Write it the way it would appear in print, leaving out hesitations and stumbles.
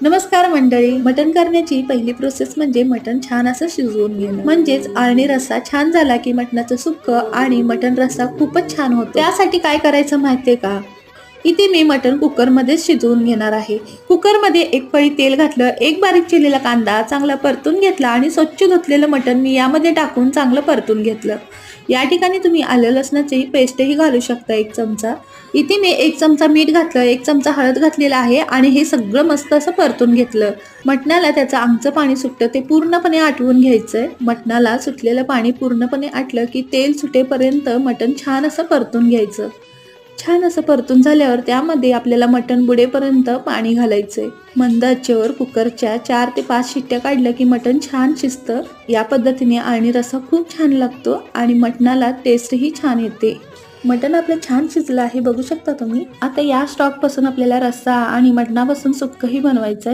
नमस्कार मंडळी. मटण करण्याची पहिली प्रोसेस म्हणजे मटण छान असं शिजवून घेणं. म्हणजेच आळणी रस्सा छान झाला की मटणाचं सुक्क आणि मटण रस्सा खूपच छान होतो. त्यासाठी काय करायचं माहितीये का? इथे मी मटण कुकर मध्ये शिजवून घेणार आहे. कुकर मध्ये एक पळी तेल घातलं, एक बारीक चिरलेला कांदा चांगला परतून घेतला आणि स्वच्छ धुतलेलं मटण मी यामध्ये टाकून चांगलं परतून घेतलं. या ठिकाणी तुम्ही आलं लसणाची पेस्टही घालू शकता 1 चमचा. इथे मी 1 चमचा मीठ घातलं, 1 चमचा हळद घातलेला आहे आणि हे सगळं मस्त असं परतून घेतलं. मटणाला त्याचं अंगचं पाणी सुटतं ते पूर्णपणे आटवून घ्यायचंय. मटणाला सुटलेलं पाणी पूर्णपणे आटलं की तेल सुटेपर्यंत मटण छान असं परतून घ्यायचं. छान असं परतून झाल्यावर त्यामध्ये आपल्याला मटण बुडेपर्यंत पाणी घालायचंय. मंद आचेवर कुकरच्या 4 ते 5 शिट्ट्या काढल्या की मटण छान शिजतं. या पद्धतीने आळणी रस्सा खूप छान लागतो आणि मटणाला टेस्टही छान येते. मटण आपलं छान शिजलं आहे, बघू शकता तुम्ही. आता या स्टॉक पासून आपल्याला रस्सा आणि मटणापासून सुक्कही बनवायचंय.